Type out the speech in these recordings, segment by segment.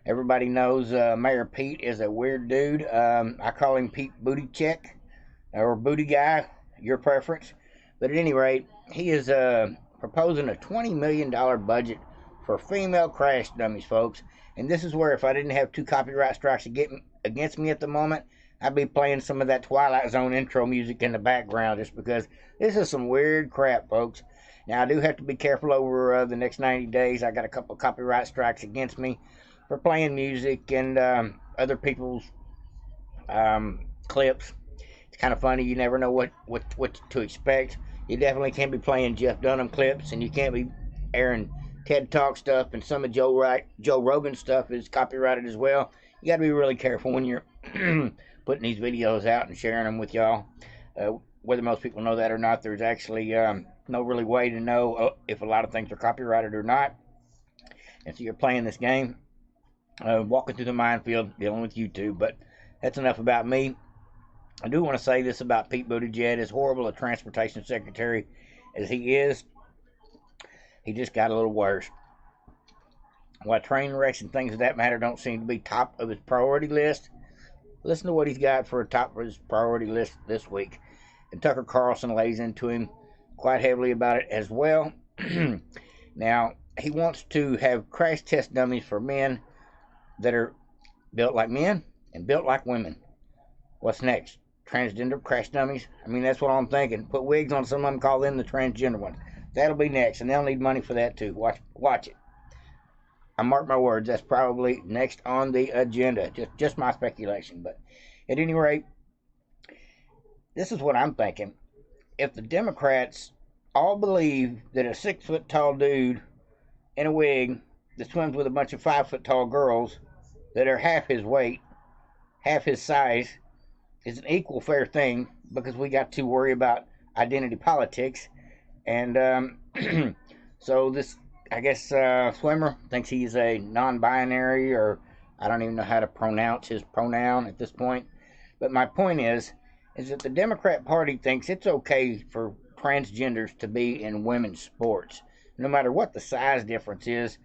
Everybody knows Mayor Pete is a weird dude. I call him Pete Booty Check or Booty Guy, your preference. But at any rate, he is proposing a $20 million budget for female crash dummies, folks. And this is where, if I didn't have 2 copyright strikes against me at the moment, I'd be playing some of that Twilight Zone intro music in the background, just because this is some weird crap, folks. Now, I do have to be careful over the next 90 days. I got a couple of copyright strikes against me for playing music and other people's clips. It's kind of funny. You never know what to expect. You definitely can't be playing Jeff Dunham clips, and you can't be airing TED Talk stuff, and some of Joe Rogan stuff is copyrighted as well. You got to be really careful when you're putting these videos out and sharing them with y'all. Whether most people know that or not, there's actually no really way to know if a lot of things are copyrighted or not. And so you're playing this game, walking through the minefield, dealing with YouTube. But that's enough about me. I do want to say this about Pete Buttigieg. As horrible a transportation secretary as he is, he just got a little worse. While train wrecks and things of that matter don't seem to be top of his priority list, listen to what he's got for a top of his priority list this week. And Tucker Carlson lays into him quite heavily about it as well. Now, he wants to have crash test dummies for men that are built like men and built like women. What's next? Transgender crash dummies? I mean, that's what I'm thinking. Put wigs on some of them, call them the transgender ones. That'll be next, and they'll need money for that too. Watch it. I mark my words, that's probably next on the agenda. Just my speculation. But at any rate, this is what I'm thinking. If the Democrats all believe that a 6-foot-tall dude in a wig that swims with a bunch of 5-foot-tall girls that are half his weight, half his size, is an equal fair thing, because we got to worry about identity politics. And so this, I guess, swimmer thinks he's a non-binary, or I don't even know how to pronounce his pronoun at this point. But my point is that the Democrat Party thinks it's okay for transgenders to be in women's sports. No matter what the size difference is,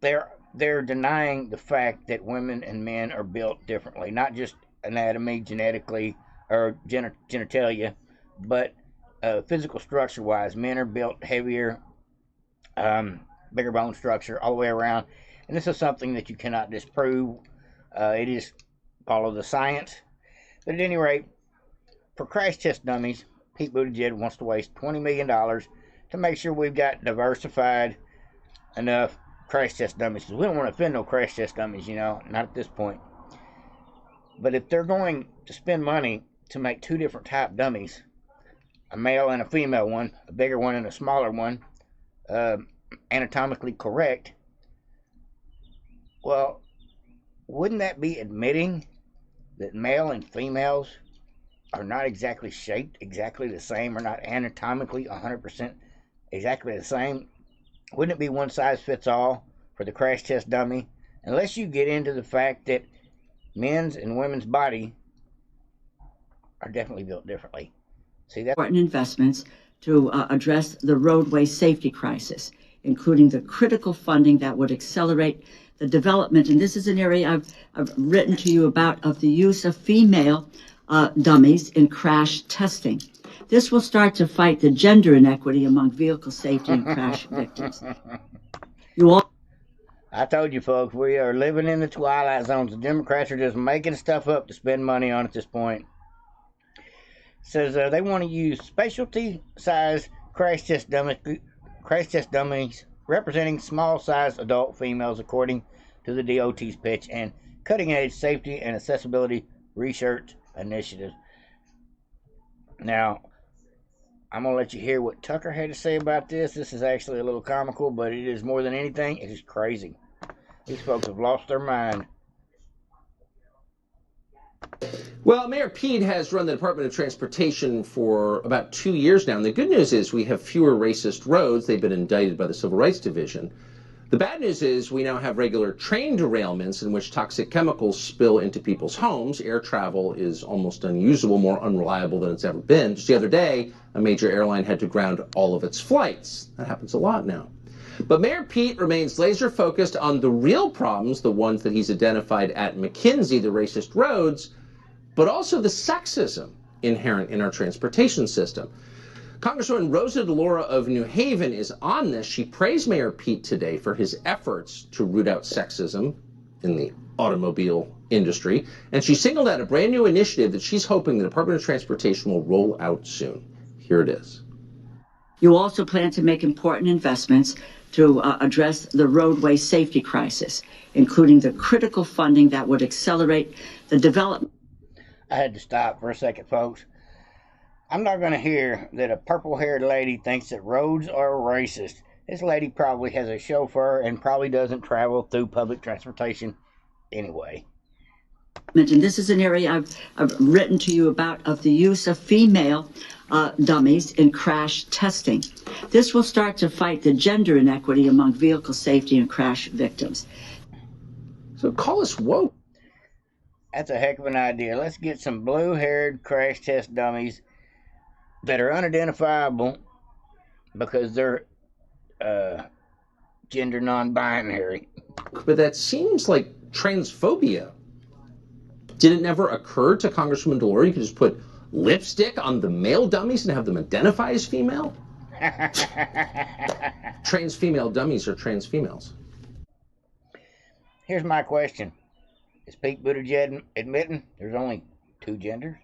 they're denying the fact that women and men are built differently, not just anatomy, genetically, or genitalia, but physical structure-wise. Men are built heavier, bigger bone structure all the way around, and this is something that you cannot disprove. It is follow the science. But at any rate, for crash test dummies, Pete Buttigieg wants to waste $20 million to make sure we've got diversified enough crash test dummies. Because we don't want to offend no crash test dummies, not at this point. But if they're going to spend money to make 2 different type dummies, a male and a female one, a bigger one and a smaller one, anatomically correct, well, wouldn't that be admitting that male and females are not exactly shaped exactly the same, or not anatomically 100% exactly the same? Wouldn't it be one size fits all for the crash test dummy? Unless you get into the fact that men's and women's body are definitely built differently. See that? Important investments to address the roadway safety crisis, including the critical funding that would accelerate the development, and this is an area I've written to you about, of the use of female dummies in crash testing. This will start to fight the gender inequity among vehicle safety and crash victims. I told you, folks, we are living in the Twilight Zones. The Democrats are just making stuff up to spend money on at this point. It says they want to use specialty size crash test dummies representing small-sized adult females, according to the DOT's pitch, and cutting-edge safety and accessibility research initiatives. Now, I'm going to let you hear what Tucker had to say about this. This is actually a little comical, but it is more than anything, it is crazy. These folks have lost their mind. Well, Mayor Pete has run the Department of Transportation for about 2 years now, and the good news is we have fewer racist roads. They've been indicted by the Civil Rights Division. The bad news is we now have regular train derailments in which toxic chemicals spill into people's homes. Air travel is almost unusable, more unreliable than it's ever been. Just the other day, a major airline had to ground all of its flights. That happens a lot now. But Mayor Pete remains laser focused on the real problems, the ones that he's identified at McKinsey, the racist roads, but also the sexism inherent in our transportation system. Congresswoman Rosa DeLauro of New Haven is on this. She praised Mayor Pete today for his efforts to root out sexism in the automobile industry, and she singled out a brand new initiative that she's hoping the Department of Transportation will roll out soon. Here it is. You also plan to make important investments to address the roadway safety crisis, including the critical funding that would accelerate the development. I had to stop for a second, folks. I'm not going to hear that a purple-haired lady thinks that roads are racist. This lady probably has a chauffeur and probably doesn't travel through public transportation anyway. And this is an area I've written to you about, of the use of female dummies in crash testing. This will start to fight the gender inequity among vehicle safety and crash victims. So call us woke. That's a heck of an idea. Let's get some blue-haired crash test dummies that are unidentifiable because they're gender non-binary. But that seems like transphobia. Did it never occur to Congresswoman DeLauro you could just put lipstick on the male dummies and have them identify as female? Trans female dummies are trans females. Here's my question. Is Pete Buttigieg admitting there's only two genders?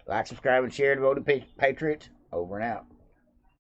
Like, subscribe, and share to Vote of Patriots. Over and out.